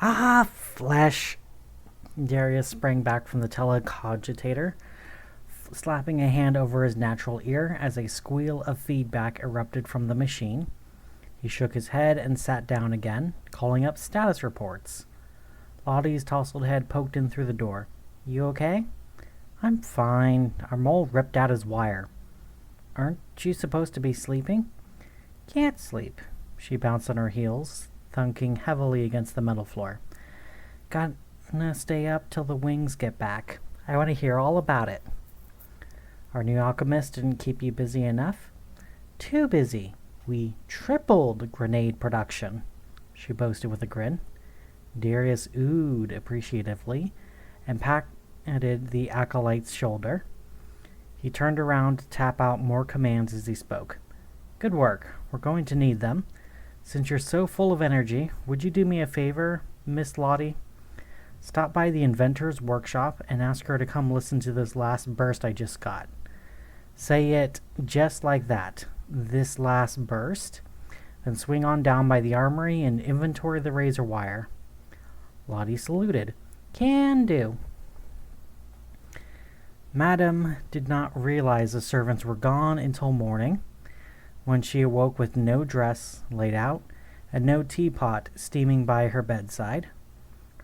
Ah, flesh! Darius sprang back from the telecogitator, slapping a hand over his natural ear as a squeal of feedback erupted from the machine. He shook his head and sat down again, calling up status reports. Lottie's tousled head poked in through the door. You okay? I'm fine. Our mole ripped out his wire. Aren't you supposed to be sleeping? Can't sleep. She bounced on her heels, thunking heavily against the metal floor. Gonna stay up till the wings get back. I want to hear all about it. Our new alchemist didn't keep you busy enough? Too busy. We tripled grenade production, she boasted with a grin. Darius oohed appreciatively and patted the acolyte's shoulder. He turned around to tap out more commands as he spoke. Good work. We're going to need them. Since you're so full of energy, would you do me a favor, Miss Lottie? Stop by the inventor's workshop and ask her to come listen to this last burst I just got. Say it just like that. This last burst. Then swing on down by the armory and inventory the razor wire. Lottie saluted. Can do. Madame did not realize the servants were gone until morning, when she awoke with no dress laid out and no teapot steaming by her bedside.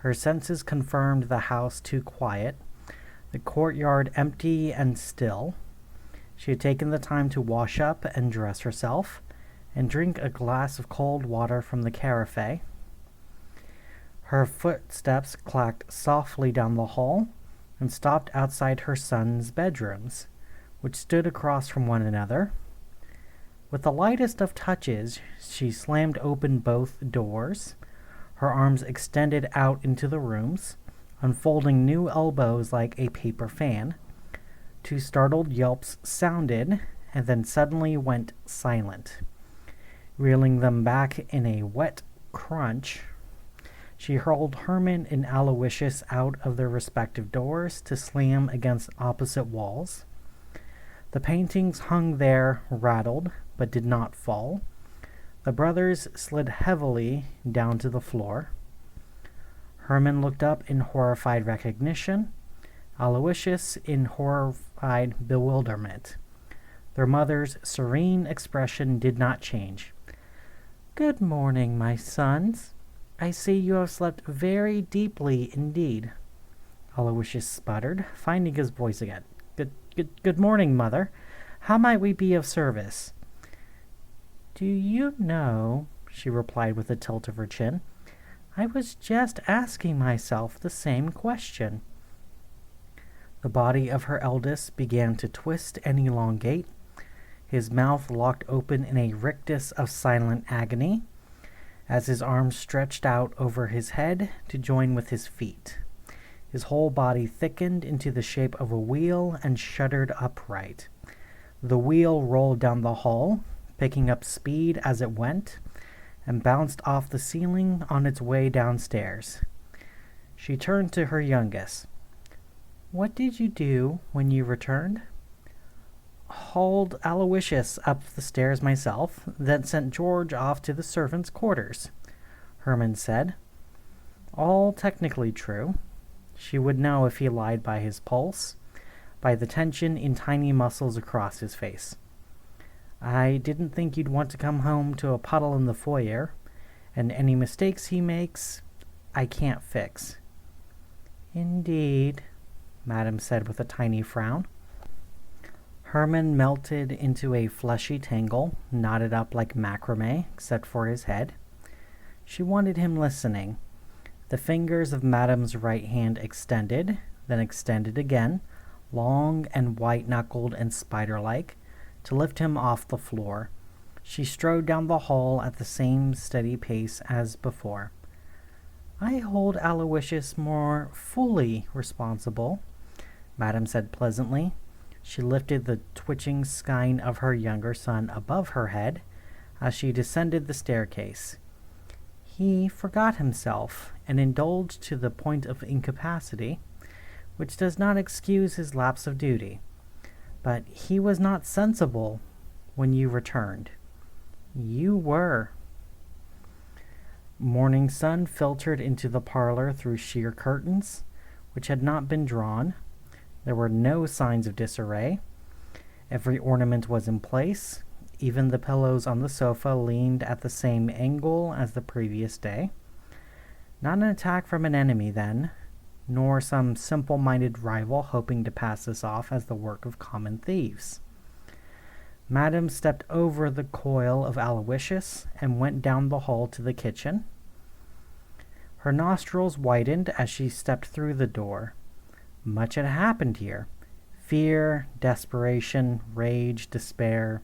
Her senses confirmed the house too quiet, the courtyard empty and still. She had taken the time to wash up and dress herself, and drink a glass of cold water from the carafe. Her footsteps clacked softly down the hall and stopped outside her son's bedrooms, which stood across from one another. With the lightest of touches, she slammed open both doors, her arms extended out into the rooms, unfolding new elbows like a paper fan. Two startled yelps sounded, and then suddenly went silent. Reeling them back in a wet crunch, she hurled Herman and Aloysius out of their respective doors to slam against opposite walls. The paintings hung there rattled, but did not fall. The brothers slid heavily down to the floor. Herman looked up in horrified recognition, Aloysius in horrified bewilderment. Their mother's serene expression did not change. Good morning, my sons. I see you have slept very deeply indeed, Aloysius sputtered, finding his voice again. Good morning, Mother. How might we be of service? Do you know, she replied with a tilt of her chin, I was just asking myself the same question. The body of her eldest began to twist and elongate. His mouth locked open in a rictus of silent agony, as his arms stretched out over his head to join with his feet. His whole body thickened into the shape of a wheel and shuddered upright. The wheel rolled down the hall, picking up speed as it went, and bounced off the ceiling on its way downstairs. She turned to her youngest. What did you do when you returned? Hauled Aloysius up the stairs myself, then sent George off to the servants' quarters, Herman said. All technically true. She would know if he lied by his pulse, by the tension in tiny muscles across his face. I didn't think you'd want to come home to a puddle in the foyer, and any mistakes he makes, I can't fix. Indeed, Madame said with a tiny frown. Herman melted into a fleshy tangle, knotted up like macrame, except for his head. She wanted him listening. The fingers of Madame's right hand extended, then extended again, long and white-knuckled and spider-like, to lift him off the floor. She strode down the hall at the same steady pace as before. I hold Aloysius more fully responsible, Madame said pleasantly. She lifted the twitching skein of her younger son above her head as she descended the staircase. He forgot himself and indulged to the point of incapacity, which does not excuse his lapse of duty. But he was not sensible when you returned. You were. Morning sun filtered into the parlor through sheer curtains, which had not been drawn. There were no signs of disarray. Every ornament was in place. Even the pillows on the sofa leaned at the same angle as the previous day. Not an attack from an enemy, then, nor some simple-minded rival hoping to pass this off as the work of common thieves. Madame stepped over the coil of Aloysius and went down the hall to the kitchen. Her nostrils widened as she stepped through the door. Much had happened here. Fear, desperation, rage, despair.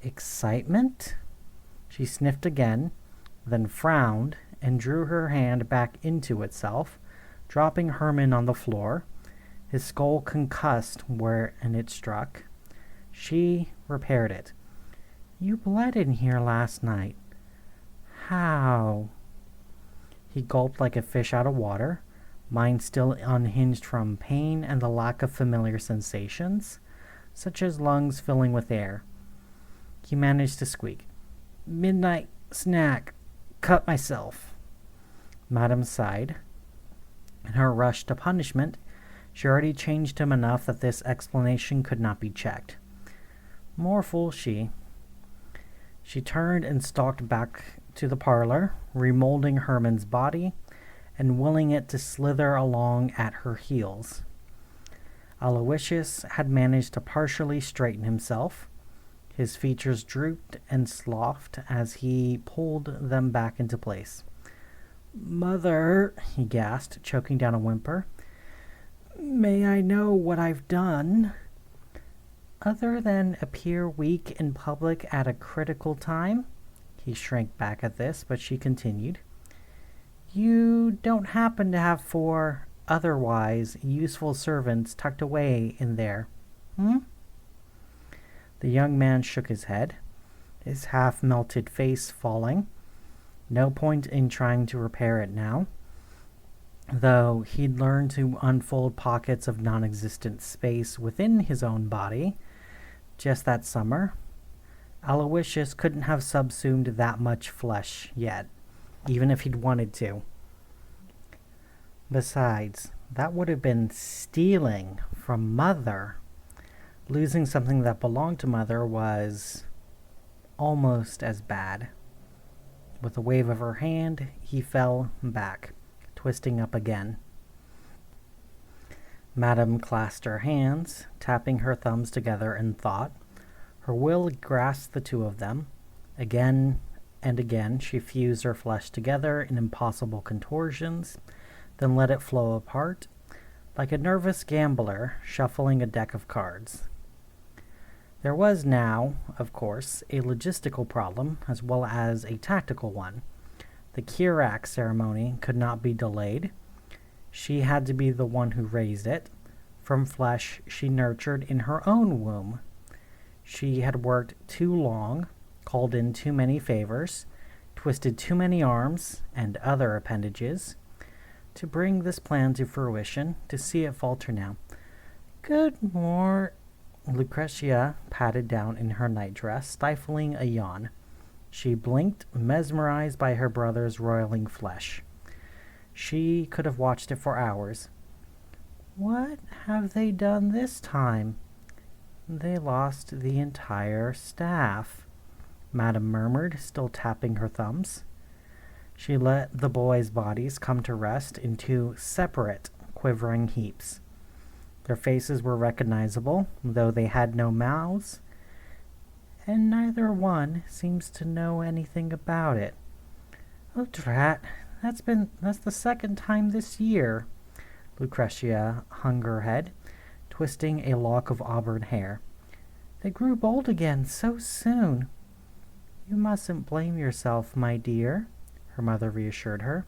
Excitement? She sniffed again, then frowned and drew her hand back into itself, dropping Herman on the floor, his skull concussed where it struck. She repaired it. "You bled in here last night." "How?" He gulped like a fish out of water, mind still unhinged from pain and the lack of familiar sensations, such as lungs filling with air. He managed to squeak, "Midnight snack. Cut myself." Madame sighed. In her rush to punishment, she already changed him enough that this explanation could not be checked. More fool she. She turned and stalked back to the parlor, remolding Herman's body and willing it to slither along at her heels. Aloysius had managed to partially straighten himself. His features drooped and sloughed as he pulled them back into place. "Mother," he gasped, choking down a whimper. "May I know what I've done?" "Other than appear weak in public at a critical time?" He shrank back at this, but she continued. "You don't happen to have 4 otherwise useful servants tucked away in there, hmm?" The young man shook his head, his half-melted face falling. No point in trying to repair it now, though he'd learned to unfold pockets of non-existent space within his own body just that summer. Aloysius couldn't have subsumed that much flesh yet, even if he'd wanted to. Besides, that would have been stealing from Mother. Losing something that belonged to Mother was almost as bad. With a wave of her hand, he fell back, twisting up again. Madame clasped her hands, tapping her thumbs together in thought. Her will grasped the two of them. Again and again she fused her flesh together in impossible contortions, then let it flow apart, like a nervous gambler shuffling a deck of cards. There was now, of course, a logistical problem as well as a tactical one. The Kirak ceremony could not be delayed. She had to be the one who raised it, from flesh she nurtured in her own womb. She had worked too long, called in too many favors, twisted too many arms and other appendages to bring this plan to fruition, to see it falter now. "Good morning." Lucretia patted down in her nightdress, stifling a yawn. She blinked, mesmerized by her brother's roiling flesh. She could have watched it for hours. "What have they done this time?" "They lost the entire staff," Madame murmured, still tapping her thumbs. She let the boys' bodies come to rest in 2 separate, quivering heaps. Their faces were recognizable, though they had no mouths, and neither one seems to know anything about it. "Oh, drat, that's the 2nd time this year." Lucretia hung her head, twisting a lock of auburn hair. "They grew bold again so soon." "You mustn't blame yourself, my dear," her mother reassured her.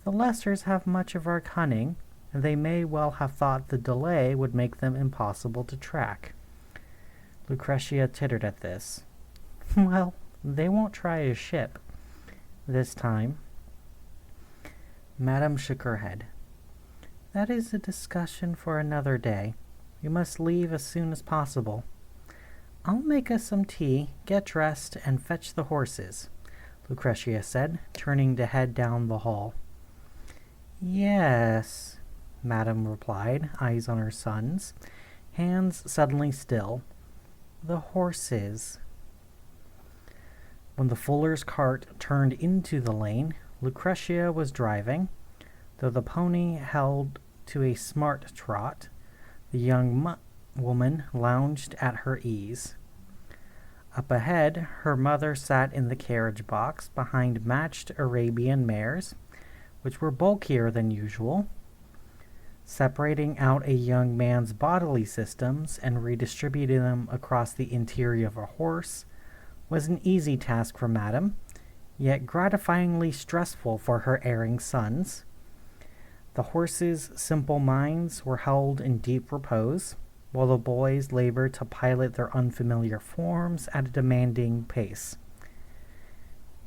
"The Lessers have much of our cunning, and they may well have thought the delay would make them impossible to track." Lucretia tittered at this. "Well, they won't try a ship this time." Madame shook her head. "That is a discussion for another day. We must leave as soon as possible. I'll make us some tea, get dressed, and fetch the horses." Lucretia said, turning to head down the hall. Yes, Madame replied, eyes on her sons, hands suddenly still. The horses. When the Fuller's cart turned into the lane, Lucretia was driving, though the pony held to a smart trot. The young woman lounged at her ease. Up ahead, her mother sat in the carriage box behind matched Arabian mares, which were bulkier than usual. Separating out a young man's bodily systems and redistributing them across the interior of a horse was an easy task for Madame, yet gratifyingly stressful for her erring sons. The horses' simple minds were held in deep repose, while the boys labored to pilot their unfamiliar forms at a demanding pace.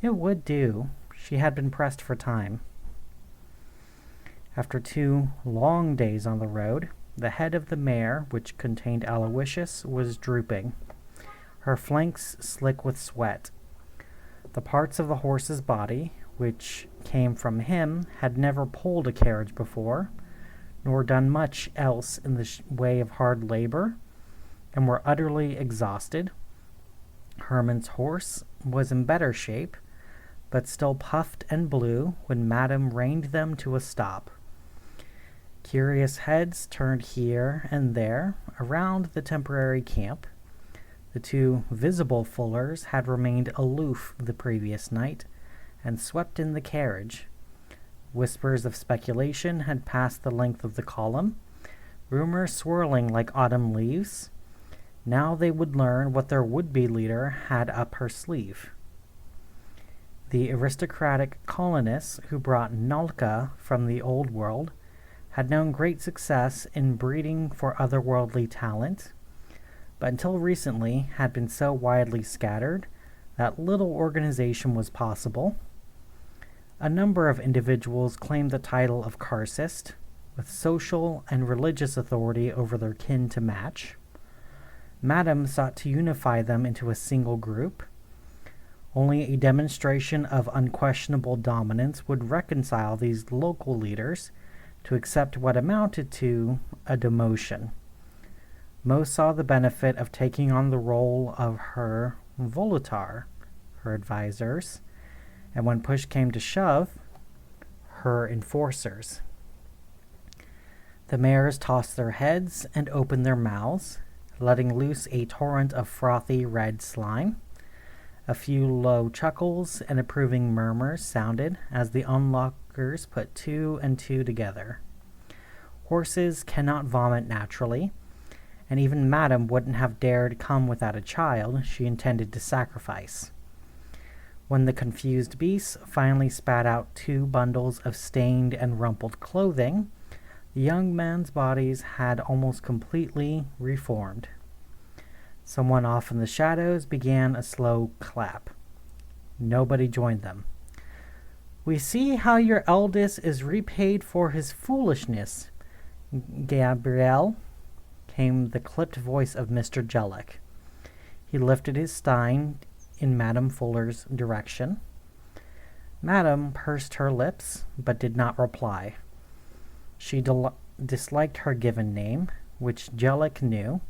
It would do. She had been pressed for time. After 2 long days on the road, the head of the mare, which contained Aloysius, was drooping, her flanks slick with sweat. The parts of the horse's body, which came from him, had never pulled a carriage before, nor done much else in the way of hard labor, and were utterly exhausted. Herman's horse was in better shape, but still puffed and blew when Madame reined them to a stop. Curious heads turned here and there around the temporary camp. The 2 visible Fullers had remained aloof the previous night and swept in the carriage. Whispers of speculation had passed the length of the column, rumors swirling like autumn leaves. Now they would learn what their would-be leader had up her sleeve. The aristocratic colonists who brought Nalka from the old world had known great success in breeding for otherworldly talent, but until recently had been so widely scattered that little organization was possible. A number of individuals claimed the title of Karcist, with social and religious authority over their kin to match. Madame sought to unify them into a single group. Only a demonstration of unquestionable dominance would reconcile these local leaders to accept what amounted to a demotion. Most saw the benefit of taking on the role of her volotar, her advisors, and when push came to shove, her enforcers. The mares tossed their heads and opened their mouths, letting loose a torrent of frothy red slime. A few low chuckles and approving murmurs sounded as the onlookers put 2 and 2 together. Horses cannot vomit naturally, and even Madame wouldn't have dared come without a child she intended to sacrifice. When the confused beasts finally spat out 2 bundles of stained and rumpled clothing, the young men's bodies had almost completely reformed. Someone off in the shadows began a slow clap. Nobody joined them. "We see how your eldest is repaid for his foolishness, Gabrielle," came the clipped voice of Mr. Jellick. He lifted his stein in Madame Fuller's direction. Madame pursed her lips, but did not reply. She disliked her given name, which Jellick knew,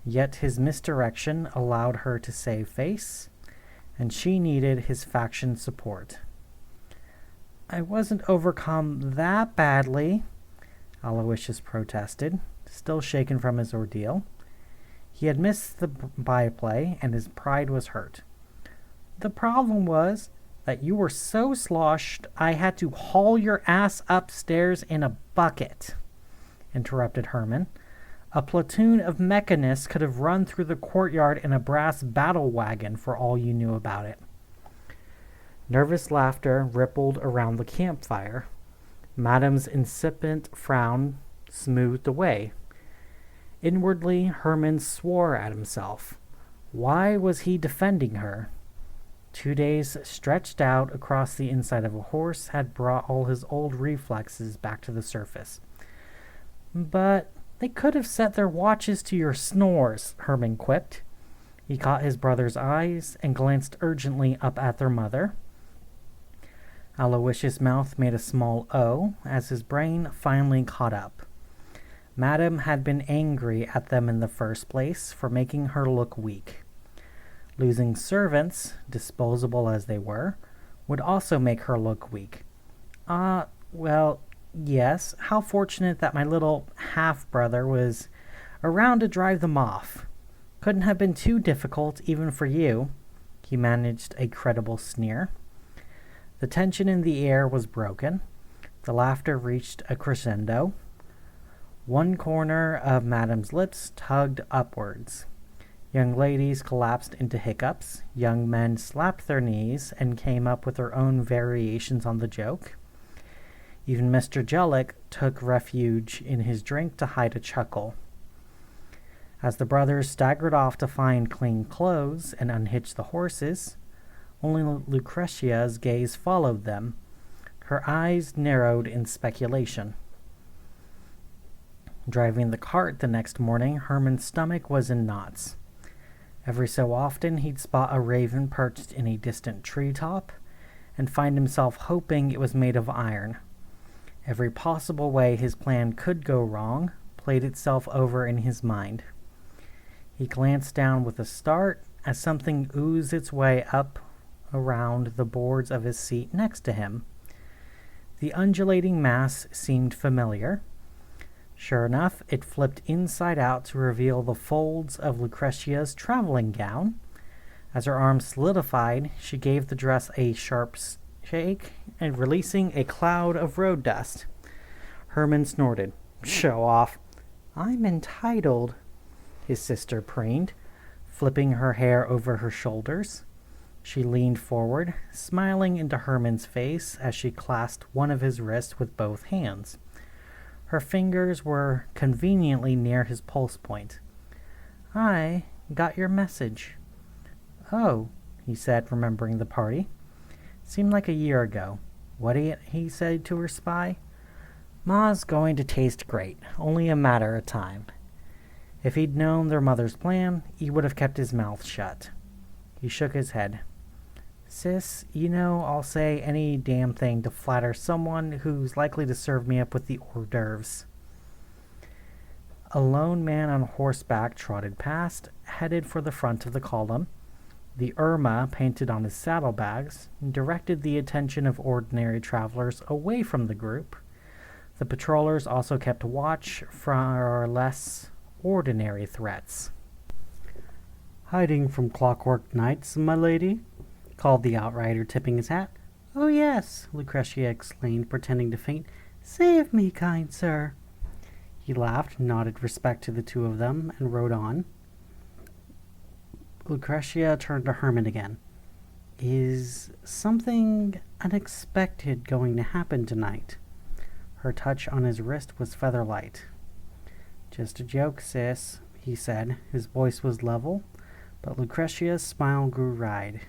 yet his misdirection allowed her to save face, and she needed his faction support. "I wasn't overcome that badly," Aloysius protested, still shaken from his ordeal. He had missed the byplay, and his pride was hurt. "The problem was that you were so sloshed I had to haul your ass upstairs in a bucket," interrupted Herman. "A platoon of mechanists could have run through the courtyard in a brass battle wagon for all you knew about it." Nervous laughter rippled around the campfire. Madame's incipient frown smoothed away. Inwardly, Herman swore at himself. Why was he defending her? 2 days stretched out across the inside of a horse had brought all his old reflexes back to the surface. "But they could have set their watches to your snores," Herman quipped. He caught his brother's eyes and glanced urgently up at their mother. Aloysius' mouth made a small O as his brain finally caught up. Madame had been angry at them in the first place for making her look weak. Losing servants, disposable as they were, would also make her look weak. Well, yes, how fortunate that my little half-brother was around to drive them off. Couldn't have been too difficult even for you. He managed a credible sneer. The tension in the air was broken. The laughter reached a crescendo. One corner of Madame's lips tugged upwards. Young ladies collapsed into hiccups. Young men slapped their knees and came up with their own variations on the joke. Even Mr. Jellic took refuge in his drink to hide a chuckle. As the brothers staggered off to find clean clothes and unhitch the horses, only Lucretia's gaze followed them. Her eyes narrowed in speculation. Driving the cart the next morning, Herman's stomach was in knots. Every so often he'd spot a raven perched in a distant treetop and find himself hoping it was made of iron. Every possible way his plan could go wrong played itself over in his mind. He glanced down with a start as something oozed its way up around the boards of his seat next to him. The undulating mass seemed familiar. Sure enough, it flipped inside out to reveal the folds of Lucretia's traveling gown. As her arms solidified, she gave the dress a sharp shake and releasing a cloud of road dust. Herman snorted. "Show off." "I'm entitled," his sister preened, flipping her hair over her shoulders. She leaned forward, smiling into Herman's face as she clasped one of his wrists with both hands. Her fingers were conveniently near his pulse point. "I got your message." "Oh," he said, remembering the party. Seemed like a year ago. What did he say to her spy? "Ma's going to taste great, only a matter of time." If he'd known their mother's plan, he would have kept his mouth shut. He shook his head. "Sis, you know I'll say any damn thing to flatter someone who's likely to serve me up with the hors d'oeuvres." A lone man on horseback trotted past, headed for the front of the column. The Irma, painted on his saddlebags, directed the attention of ordinary travelers away from the group. The patrollers also kept watch for less ordinary threats. "Hiding from clockwork nights, my lady?" called the outrider, tipping his hat. "Oh, yes," Lucretia exclaimed, pretending to faint. "Save me, kind sir." He laughed, nodded respect to the two of them, and rode on. Lucretia turned to Herman again. "Is something unexpected going to happen tonight?" Her touch on his wrist was feather-light. "Just a joke, sis," he said. His voice was level, but Lucretia's smile grew wide.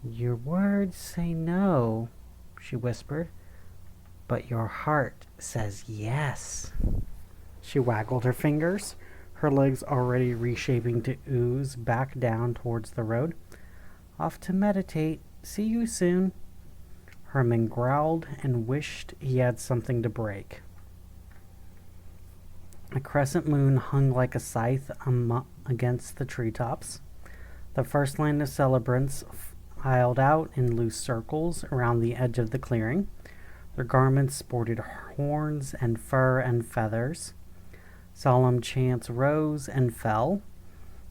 "Your words say no," she whispered, "but your heart says yes." She waggled her fingers, her legs already reshaping to ooze back down towards the road. "Off to meditate. See you soon." Herman growled and wished he had something to break. A crescent moon hung like a scythe against the treetops. The first line of celebrants filed out in loose circles around the edge of the clearing. Their garments sported horns and fur and feathers. Solemn chants rose and fell,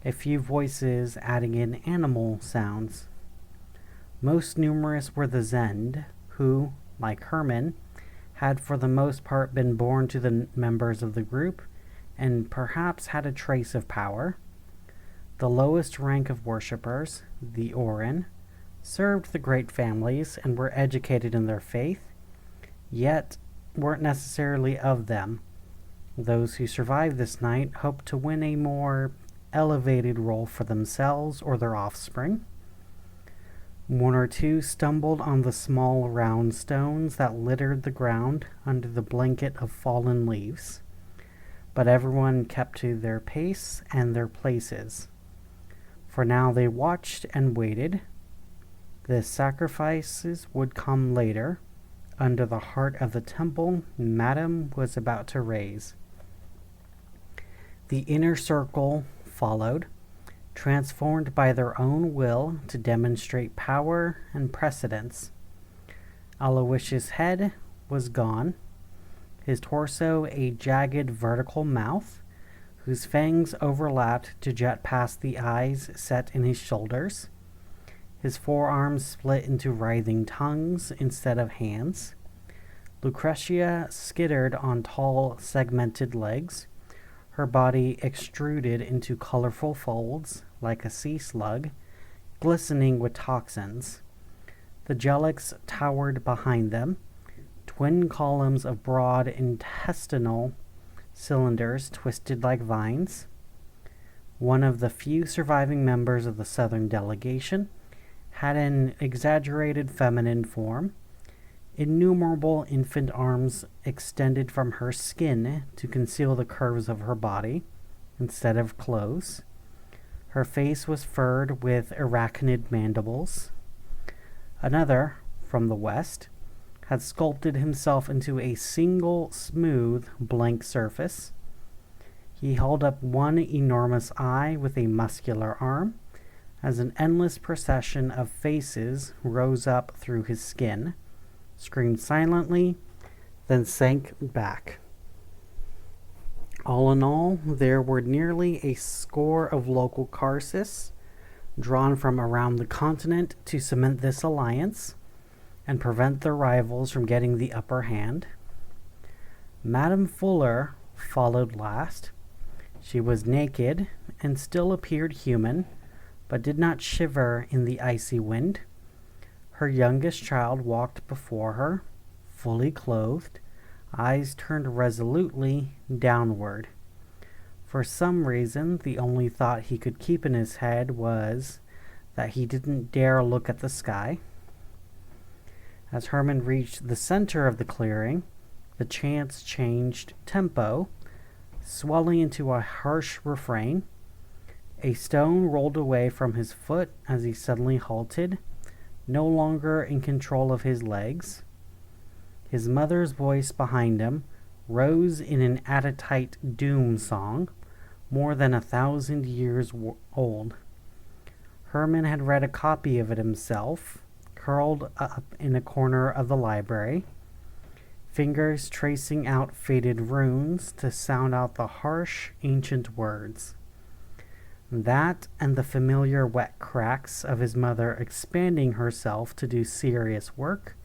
a few voices adding in animal sounds. Most numerous were the Zend, who, like Herman, had for the most part been born to the members of the group, and perhaps had a trace of power. The lowest rank of worshippers, the Orin, served the great families and were educated in their faith, yet weren't necessarily of them. Those who survived this night hoped to win a more elevated role for themselves or their offspring. One or two stumbled on the small round stones that littered the ground under the blanket of fallen leaves, but everyone kept to their pace and their places. For now they watched and waited. The sacrifices would come later, under the heart of the temple Madame was about to raise. The inner circle followed, transformed by their own will to demonstrate power and precedence. Aloysius' head was gone, his torso a jagged vertical mouth, whose fangs overlapped to jet past the eyes set in his shoulders. His forearms split into writhing tongues instead of hands. Lucretia skittered on tall, segmented legs, her body extruded into colorful folds like a sea slug, glistening with toxins. The gelix towered behind them, twin columns of broad intestinal cylinders twisted like vines. One of the few surviving members of the Southern delegation had an exaggerated feminine form. Innumerable infant arms extended from her skin to conceal the curves of her body instead of clothes. Her face was furred with arachnid mandibles. Another, from the west, had sculpted himself into a single smooth, blank surface. He held up one enormous eye with a muscular arm, as an endless procession of faces rose up through his skin, screamed silently, then sank back. All in all, there were nearly a score of local Karcists drawn from around the continent to cement this alliance and prevent their rivals from getting the upper hand. Madame Fuller followed last. She was naked and still appeared human, but did not shiver in the icy wind. Her youngest child walked before her, fully clothed, eyes turned resolutely downward. For some reason, the only thought he could keep in his head was that he didn't dare look at the sky. As Herman reached the center of the clearing, the chants changed tempo, swelling into a harsh refrain. A stone rolled away from his foot as he suddenly halted, no longer in control of his legs. His mother's voice behind him rose in an Aditite doom song, more than 1,000 years old. Herman had read a copy of it himself, curled up in a corner of the library, fingers tracing out faded runes to sound out the harsh, ancient words. That and the familiar wet cracks of his mother expanding herself to do serious work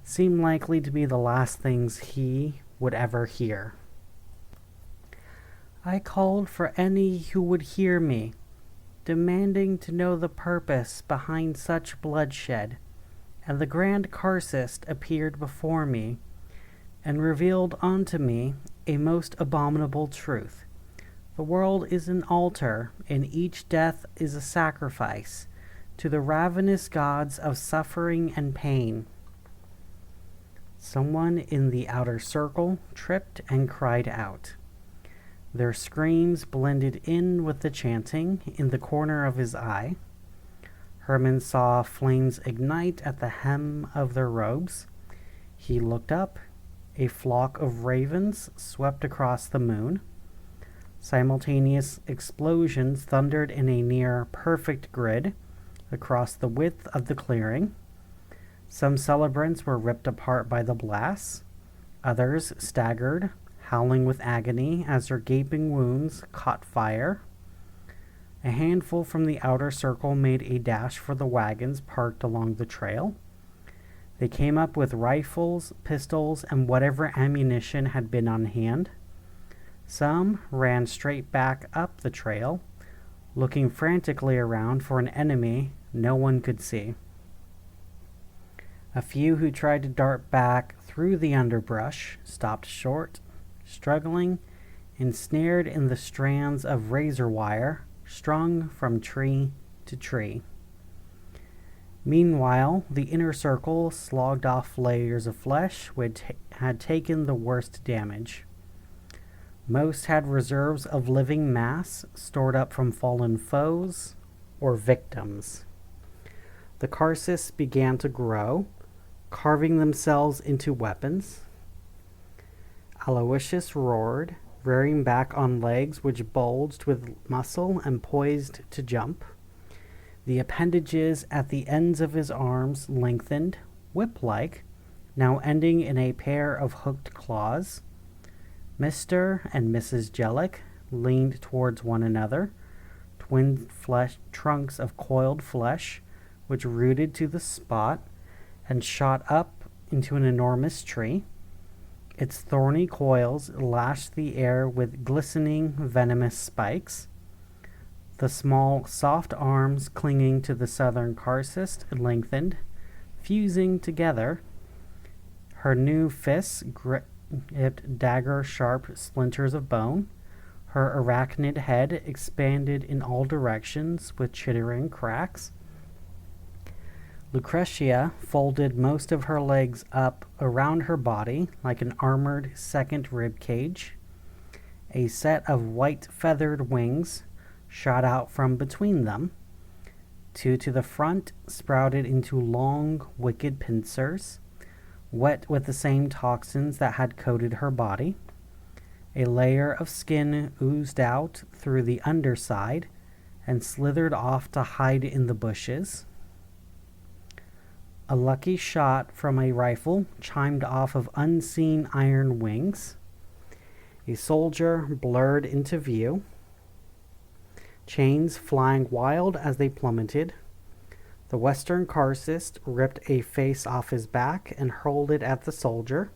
seemed likely to be the last things he would ever hear. I called for any who would hear me, demanding to know the purpose behind such bloodshed, and the Grand Karcist appeared before me and revealed unto me a most abominable truth. The world is an altar, and each death is a sacrifice to the ravenous gods of suffering and pain. Someone in the outer circle tripped and cried out. Their screams blended in with the chanting in the corner of his eye. Herman saw flames ignite at the hem of their robes. He looked up. A flock of ravens swept across the moon. Simultaneous explosions thundered in a near-perfect grid across the width of the clearing. Some celebrants were ripped apart by the blasts. Others staggered, howling with agony as their gaping wounds caught fire. A handful from the outer circle made a dash for the wagons parked along the trail. They came up with rifles, pistols, and whatever ammunition had been on hand. Some ran straight back up the trail, looking frantically around for an enemy no one could see. A few who tried to dart back through the underbrush stopped short, struggling, ensnared in the strands of razor wire strung from tree to tree. Meanwhile, the inner circle slogged off layers of flesh which had taken the worst damage. Most had reserves of living mass stored up from fallen foes or victims. The Karcists began to grow, carving themselves into weapons. Aloysius roared, rearing back on legs which bulged with muscle and poised to jump. The appendages at the ends of his arms lengthened, whip-like, now ending in a pair of hooked claws. Mr. and Mrs. Jellic leaned towards one another, twin trunks of coiled flesh, which rooted to the spot and shot up into an enormous tree. Its thorny coils lashed the air with glistening, venomous spikes. The small, soft arms clinging to the southern Karcist lengthened, fusing together. Her new fists gripped dagger-sharp splinters of bone. Her arachnid head expanded in all directions with chittering cracks. Lucretia folded most of her legs up around her body like an armored second rib cage. A set of white feathered wings shot out from between them. Two to the front sprouted into long, wicked pincers, wet with the same toxins that had coated her body. A layer of skin oozed out through the underside and slithered off to hide in the bushes. A lucky shot from a rifle chimed off of unseen iron wings. A soldier blurred into view, chains flying wild as they plummeted. The Western Karcist ripped a face off his back and hurled it at the soldier,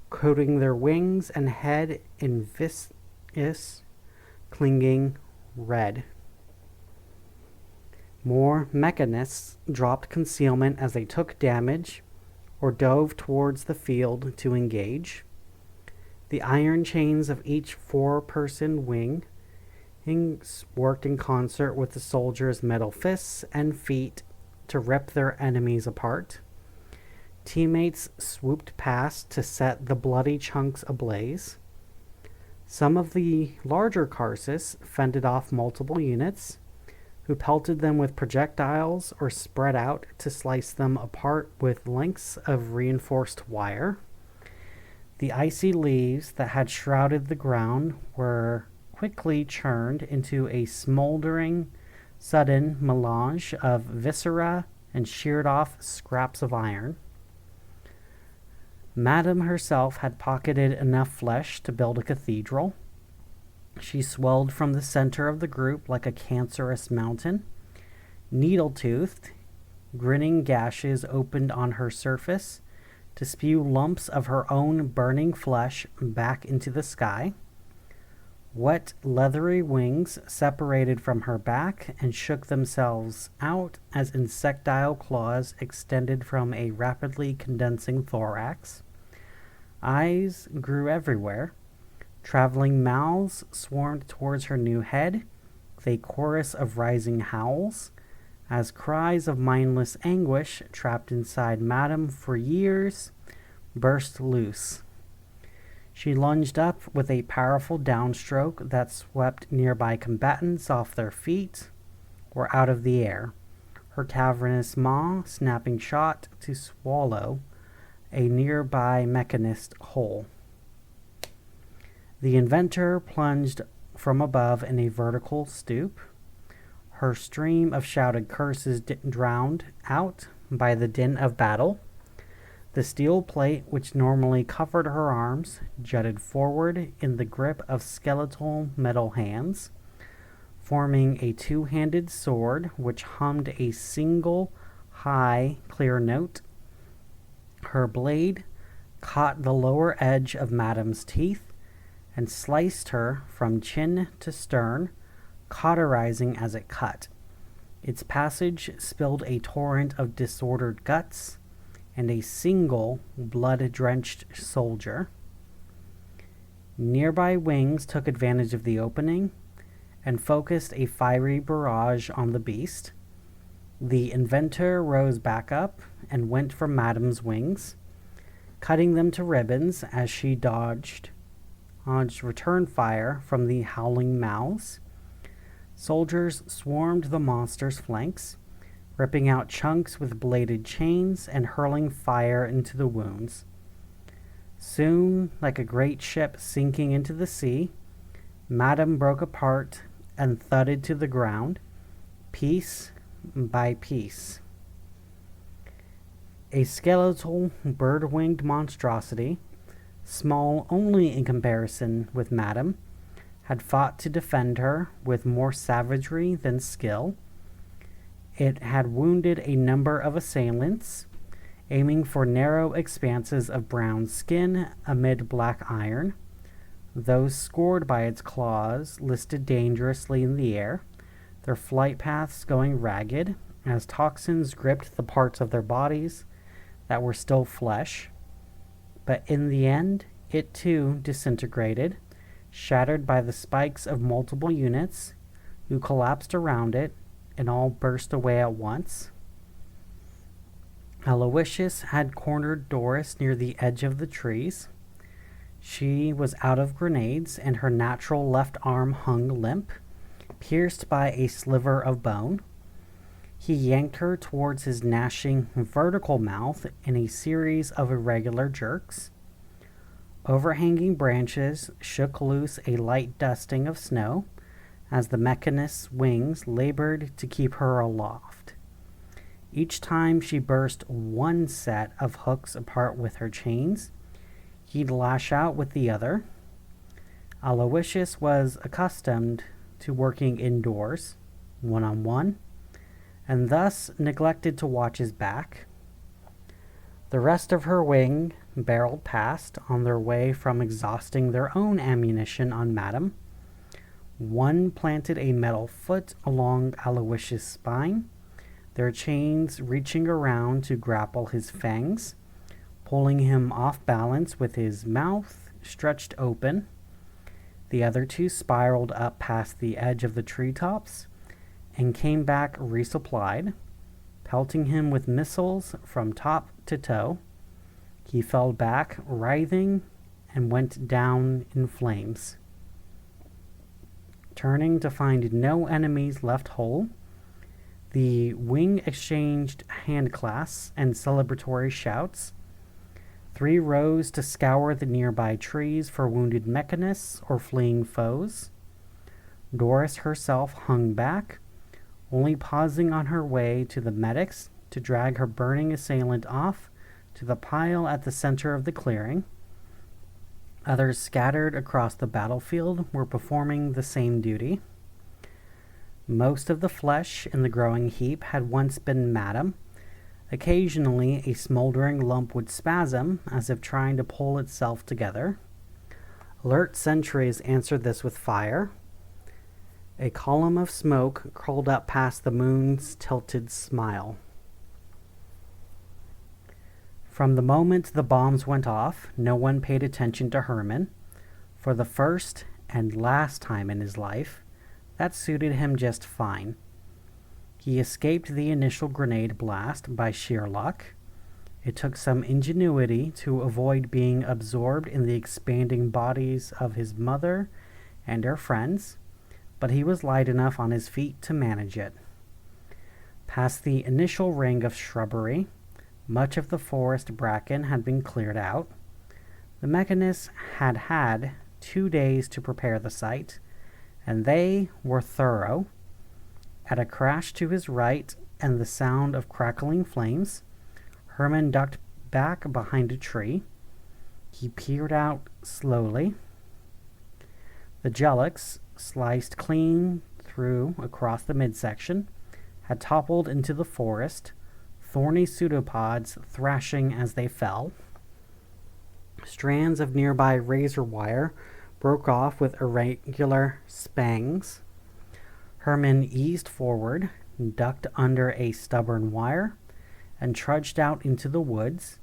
coating their wings and head in viscous, clinging red. More mechanists dropped concealment as they took damage or dove towards the field to engage. The iron chains of each four-person wing worked in concert with the soldiers' metal fists and feet to rip their enemies apart. Teammates swooped past to set the bloody chunks ablaze. Some of the larger Karcists fended off multiple units, who pelted them with projectiles or spread out to slice them apart with lengths of reinforced wire. The icy leaves that had shrouded the ground were quickly churned into a smoldering, sudden melange of viscera and sheared off scraps of iron. Madame herself had pocketed enough flesh to build a cathedral. She swelled from the center of the group like a cancerous mountain. Needle-toothed, grinning gashes opened on her surface to spew lumps of her own burning flesh back into the sky. Wet, leathery wings separated from her back and shook themselves out as insectile claws extended from a rapidly condensing thorax. Eyes grew everywhere. Traveling mouths swarmed towards her new head, with a chorus of rising howls, as cries of mindless anguish trapped inside Madame for years burst loose. She lunged up with a powerful downstroke that swept nearby combatants off their feet or out of the air, her cavernous maw snapping shut to swallow a nearby mechanist whole. The inventor plunged from above in a vertical stoop, her stream of shouted curses drowned out by the din of battle. The steel plate, which normally covered her arms, jutted forward in the grip of skeletal metal hands, forming a two-handed sword which hummed a single high, clear note. Her blade caught the lower edge of Madame's teeth and sliced her from chin to stern, cauterizing as it cut. Its passage spilled a torrent of disordered guts and a single blood-drenched soldier. Nearby wings took advantage of the opening and focused a fiery barrage on the beast. The inventor rose back up and went for Madame's wings, cutting them to ribbons as she dodged return fire from the howling mouths. Soldiers swarmed the monster's flanks, ripping out chunks with bladed chains and hurling fire into the wounds. Soon, like a great ship sinking into the sea, Madame broke apart and thudded to the ground, piece by piece. A skeletal, bird-winged monstrosity, small only in comparison with Madame, had fought to defend her with more savagery than skill. It had wounded a number of assailants, aiming for narrow expanses of brown skin amid black iron. Those scored by its claws listed dangerously in the air, their flight paths going ragged as toxins gripped the parts of their bodies that were still flesh. But in the end, it too disintegrated, shattered by the spikes of multiple units who collapsed around it and all burst away at once. Aloysius had cornered Doris near the edge of the trees. She was out of grenades, and her natural left arm hung limp, pierced by a sliver of bone. He yanked her towards his gnashing vertical mouth in a series of irregular jerks. Overhanging branches shook loose a light dusting of snow as the mechanist's wings labored to keep her aloft. Each time she burst one set of hooks apart with her chains, he'd lash out with the other. Aloysius was accustomed to working indoors, one-on-one, and thus neglected to watch his back. The rest of her wing barreled past on their way from exhausting their own ammunition on Madame. One planted a metal foot along Aloysius' spine, their chains reaching around to grapple his fangs, pulling him off balance with his mouth stretched open. The other two spiraled up past the edge of the treetops and came back resupplied, pelting him with missiles from top to toe. He fell back, writhing, and went down in flames. Turning to find no enemies left whole, the wing exchanged handclasps and celebratory shouts. Three rose to scour the nearby trees for wounded mechanists or fleeing foes. Doris herself hung back, only pausing on her way to the medics to drag her burning assailant off to the pile at the center of the clearing. Others scattered across the battlefield were performing the same duty. Most of the flesh in the growing heap had once been Madame. Occasionally, a smoldering lump would spasm, as if trying to pull itself together. Alert sentries answered this with fire. A column of smoke curled up past the moon's tilted smile. From the moment the bombs went off, no one paid attention to Herman. For the first and last time in his life, that suited him just fine. He escaped the initial grenade blast by sheer luck. It took some ingenuity to avoid being absorbed in the expanding bodies of his mother and her friends, but he was light enough on his feet to manage it. Past the initial ring of shrubbery, much of the forest bracken had been cleared out. The mechanists had had 2 days to prepare the site, and they were thorough. At a crash to his right and the sound of crackling flames, Herman ducked back behind a tree. He peered out slowly. The Jellics, sliced clean through across the midsection, had toppled into the forest, thorny pseudopods thrashing as they fell. Strands of nearby razor wire broke off with irregular spangs. Herman eased forward, ducked under a stubborn wire, and trudged out into the woods,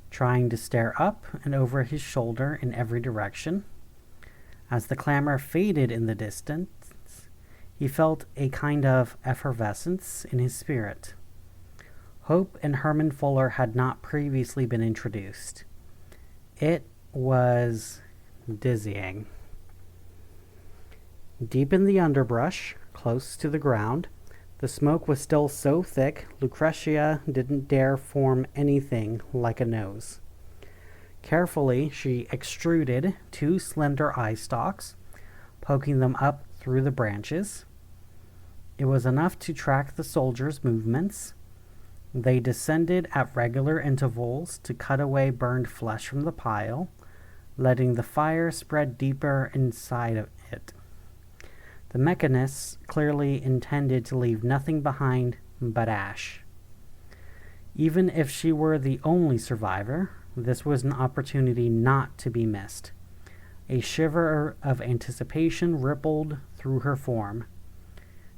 trying to stare up and over his shoulder in every direction. As the clamor faded in the distance, he felt a kind of effervescence in his spirit. Hope and Herman Fuller had not previously been introduced. It was dizzying. Deep in the underbrush, close to the ground, The smoke was still so thick, Lucretia didn't dare form anything like a nose. Carefully, she extruded 2 slender eye stalks, poking them up through the branches. It was enough to track the soldiers' movements. They descended at regular intervals to cut away burned flesh from the pile, letting the fire spread deeper inside of it. The mechanists clearly intended to leave nothing behind but ash. Even if she were the only survivor, this was an opportunity not to be missed. A shiver of anticipation rippled through her form.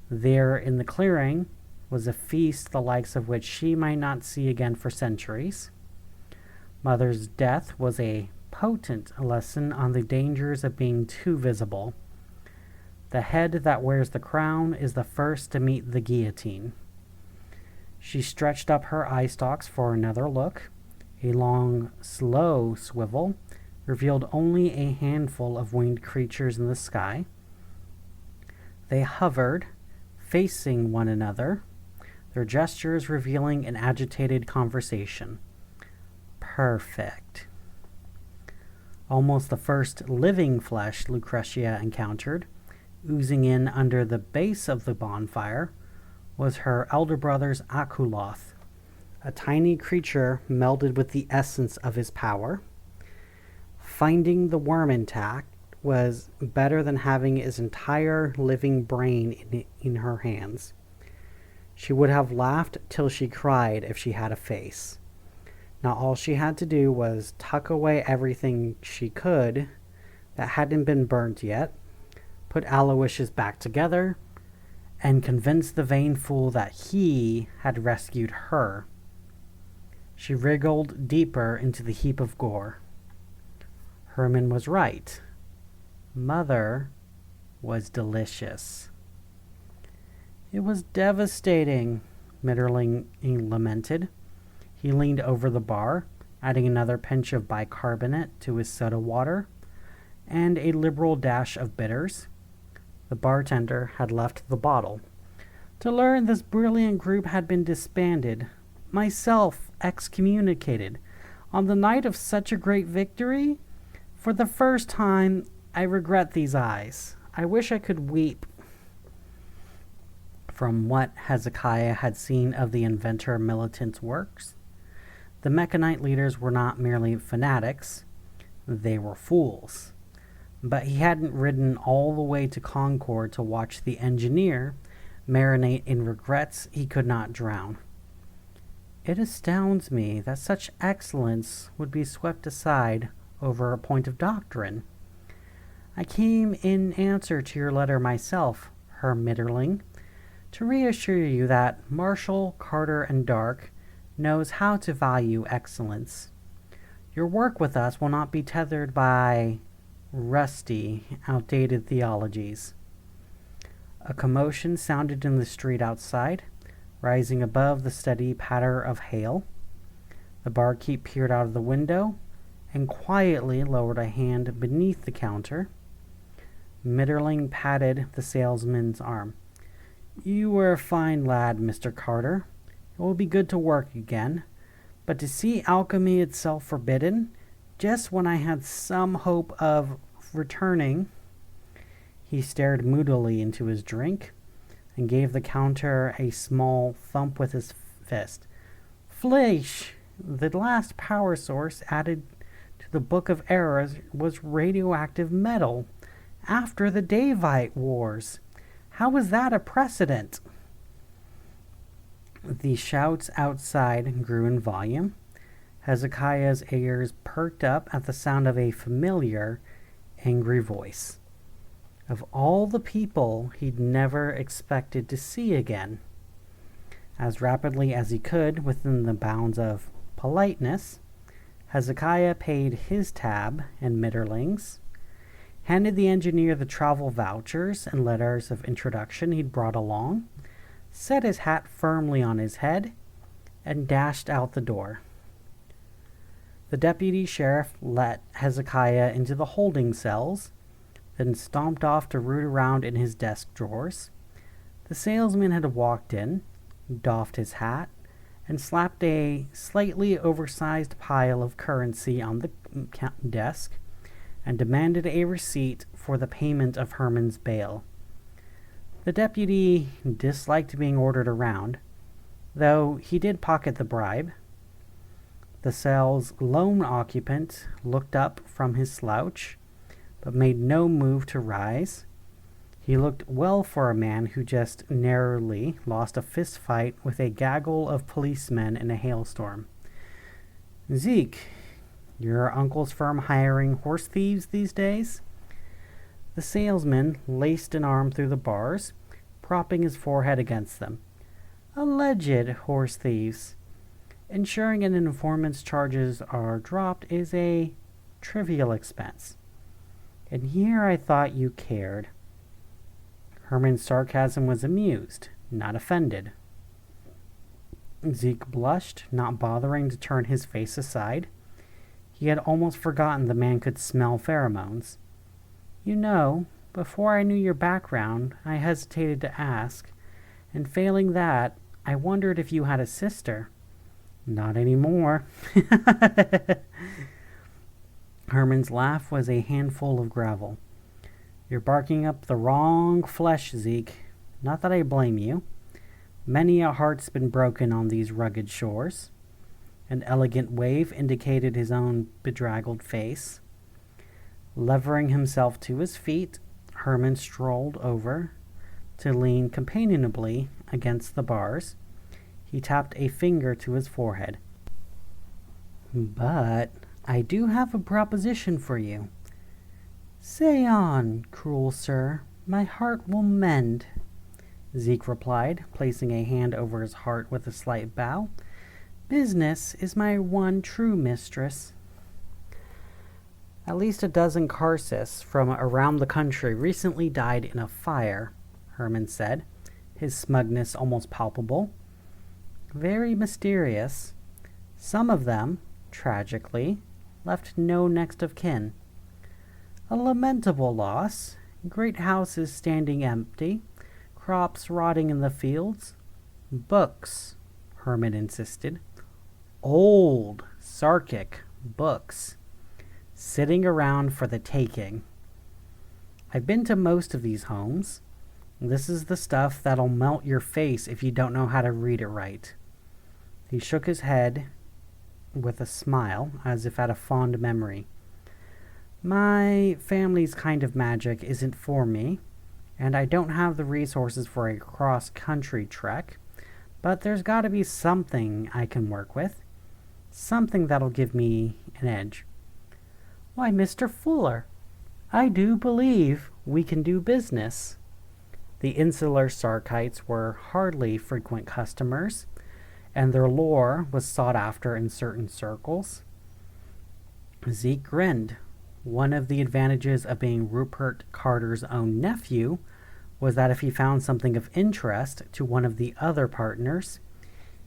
There in the clearing was a feast the likes of which she might not see again for centuries. Mother's death was a potent lesson on the dangers of being too visible. The head that wears the crown is the first to meet the guillotine. She stretched up her eye stalks for another look. A long, slow swivel revealed only a handful of winged creatures in the sky. They hovered, facing one another, their gestures revealing an agitated conversation. Perfect. Almost the first living flesh Lucretia encountered, oozing in under the base of the bonfire, was her elder brother's Akuloth, a tiny creature melded with the essence of his power. Finding the worm intact was better than having his entire living brain in her hands. She would have laughed till she cried if she had a face. Now all she had to do was tuck away everything she could that hadn't been burnt yet, put Aloysius back together, and convince the vain fool that he had rescued her. She wriggled deeper into the heap of gore. Herman was right. Mother was delicious. It was devastating, Mitterling lamented. He leaned over the bar, adding another pinch of bicarbonate to his soda water, and a liberal dash of bitters. The bartender had left the bottle. To learn this brilliant group had been disbanded, myself excommunicated, on the night of such a great victory? For the first time, I regret these eyes. I wish I could weep. From what Hezekiah had seen of the inventor militant's works, the Mechanite leaders were not merely fanatics, they were fools. But he hadn't ridden all the way to Concord to watch the engineer marinate in regrets he could not drown. It astounds me that such excellence would be swept aside over a point of doctrine. I came in answer to your letter myself, Herr Mitterling, to reassure you that Marshall, Carter, and Dark knows how to value excellence. Your work with us will not be tethered by rusty, outdated theologies. A commotion sounded in the street outside, rising above the steady patter of hail. The barkeep peered out of the window and quietly lowered a hand beneath the counter. Mitterling patted the salesman's arm. You were a fine lad, Mr. Carter. It will be good to work again. But to see alchemy itself forbidden, just when I had some hope of returning. He stared moodily into his drink and gave the counter a small thump with his fist. Fleisch! The last power source added to the Book of Errors was radioactive metal after the Davite Wars. How was that a precedent? The shouts outside grew in volume. Hezekiah's ears perked up at the sound of a familiar, angry voice. Of all the people he'd never expected to see again. As rapidly as he could, within the bounds of politeness, Hezekiah paid his tab and Mitterling's, handed the engineer the travel vouchers and letters of introduction he'd brought along, set his hat firmly on his head, and dashed out the door. The deputy sheriff let Hezekiah into the holding cells, then stomped off to root around in his desk drawers. The salesman had walked in, doffed his hat, and slapped a slightly oversized pile of currency on the desk, and demanded a receipt for the payment of Herman's bail. The deputy disliked being ordered around, though he did pocket the bribe. The cell's lone occupant looked up from his slouch, but made no move to rise. He looked well for a man who just narrowly lost a fist fight with a gaggle of policemen in a hailstorm. "Zeke, your uncle's firm hiring horse thieves these days?" The salesman laced an arm through the bars, propping his forehead against them. "Alleged horse thieves. Ensuring an informant's charges are dropped is a trivial expense. And here I thought you cared." Herman's sarcasm was amused, not offended. Zeke blushed, not bothering to turn his face aside. He had almost forgotten the man could smell pheromones. "You know, before I knew your background, I hesitated to ask, and failing that, I wondered if you had a sister." "Not anymore." Herman's laugh was a handful of gravel. "You're barking up the wrong flesh, Zeke. Not that I blame you. Many a heart's been broken on these rugged shores." An elegant wave indicated his own bedraggled face. Levering himself to his feet, Herman strolled over to lean companionably against the bars. He tapped a finger to his forehead. "But I do have a proposition for you." "Say on, cruel sir, my heart will mend," Zeke replied, placing a hand over his heart with a slight bow. "Business is my one true mistress." "At least a dozen Karcists from around the country recently died in a fire," Herman said, his smugness almost palpable. "Very mysterious. Some of them, tragically, left no next of kin. A lamentable loss. Great houses standing empty, crops rotting in the fields. Books," Herman insisted. "Old, Sarkic books. Sitting around for the taking. I've been to most of these homes. This is the stuff that'll melt your face if you don't know how to read it right." He shook his head with a smile, as if at a fond memory. "My family's kind of magic isn't for me, and I don't have the resources for a cross-country trek, but there's got to be something I can work with. Something that'll give me an edge." "Why, Mr. Fuller, I do believe we can do business." The insular Sarkites were hardly frequent customers, and their lore was sought after in certain circles. Zeke grinned. One of the advantages of being Rupert Carter's own nephew was that if he found something of interest to one of the other partners,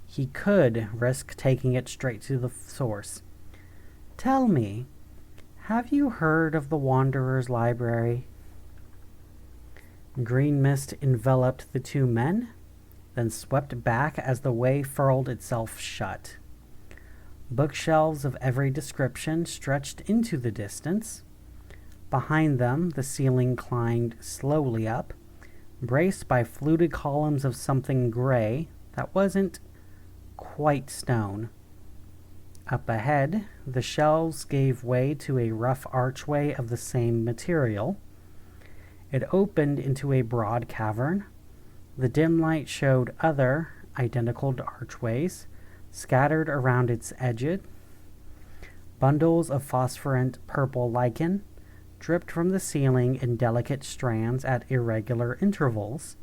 he could risk taking it straight to the source. "Tell me, have you heard of the Wanderer's Library?" Green mist enveloped the two men, then swept back as the way furled itself shut. Bookshelves of every description stretched into the distance. Behind them, the ceiling climbed slowly up, braced by fluted columns of something gray that wasn't quite stone. Up ahead, the shelves gave way to a rough archway of the same material. It opened into a broad cavern. The dim light showed other identical archways scattered around its edges. Bundles of phosphorescent purple lichen dripped from the ceiling in delicate strands at irregular intervals.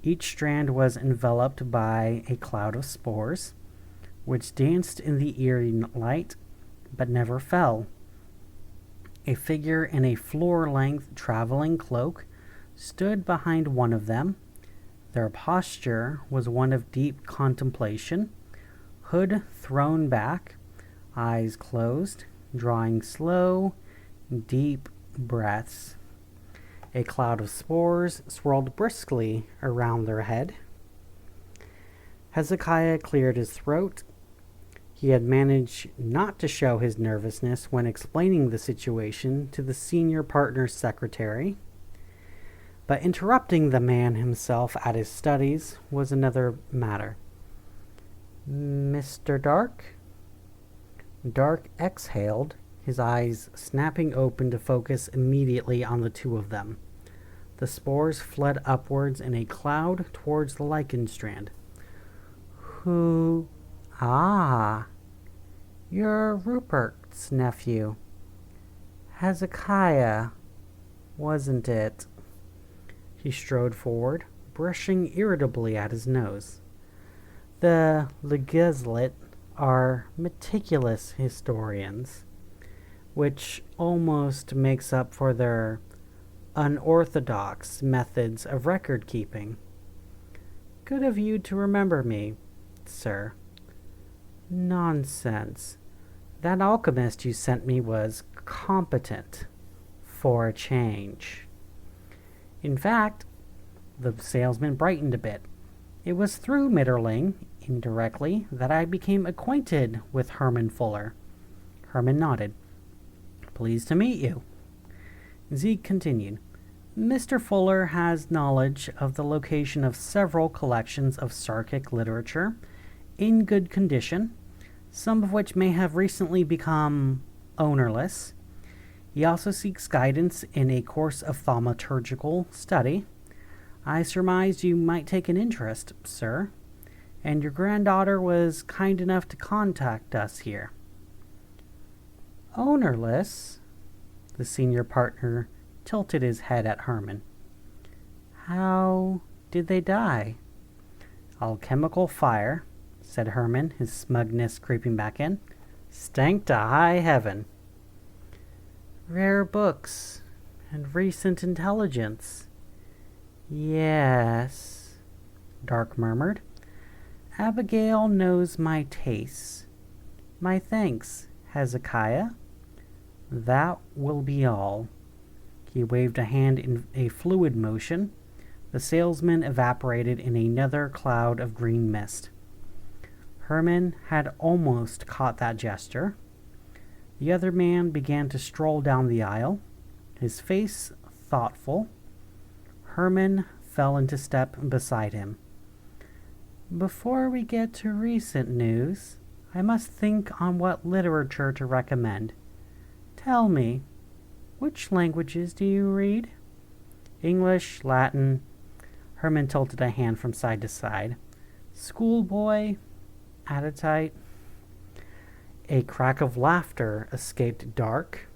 Each strand was enveloped by a cloud of spores, which danced in the eerie light, but never fell. A figure in a floor-length traveling cloak stood behind one of them. Their posture was one of deep contemplation, hood thrown back, eyes closed, drawing slow, deep breaths. A cloud of spores swirled briskly around their head. Hezekiah cleared his throat. He had managed not to show his nervousness when explaining the situation to the senior partner's secretary. But interrupting the man himself at his studies was another matter. "Mr. Dark?" Dark exhaled, his eyes snapping open to focus immediately on the two of them. The spores fled upwards in a cloud towards the lichen strand. "Who? Ah, you're Rupert's nephew. Hezekiah, wasn't it?" He strode forward, brushing irritably at his nose. The Legezlet are meticulous historians, which almost makes up for their unorthodox methods of record keeping. Good of you to remember me, sir. Nonsense. That alchemist you sent me was competent, for a change. In fact, the salesman brightened a bit. It was through Mitterling, indirectly, that I became acquainted with Herman Fuller. Herman nodded. Pleased to meet you. Zeke continued. Mr. Fuller has knowledge of the location of several collections of Sarkic literature in good condition, some of which may have recently become ownerless. He also seeks guidance in a course of thaumaturgical study. I surmised you might take an interest, sir, and your granddaughter was kind enough to contact us here. Ownerless? The senior partner tilted his head at Herman. How did they die? Alchemical fire, said Herman, his smugness creeping back in. Stank to high heaven. Rare books and recent intelligence. Yes, Dark murmured. Abigail knows my tastes. My thanks, Hezekiah. That will be all. He waved a hand in a fluid motion. The salesman evaporated in another cloud of green mist. Herman had almost caught that gesture. The other man began to stroll down the aisle, his face thoughtful. Herman fell into step beside him. Before we get to recent news, I must think on what literature to recommend. Tell me, which languages do you read? English, Latin. Herman tilted a hand from side to side. Schoolboy, Aditite. A crack of laughter escaped Dark.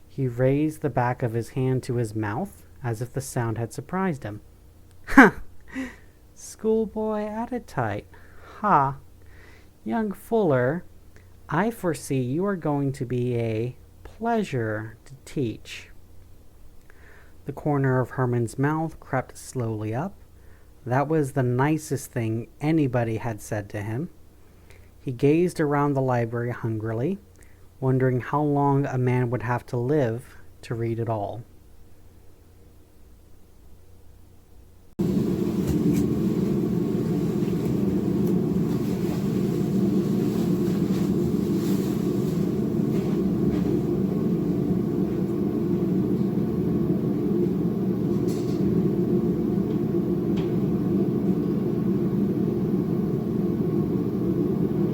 He raised the back of his hand to his mouth, as if the sound had surprised him. Ha! Schoolboy Aditite. Ha! Young Fuller, I foresee you are going to be a pleasure to teach. The corner of Herman's mouth crept slowly up. That was the nicest thing anybody had said to him. He gazed around the library hungrily, wondering how long a man would have to live to read it all.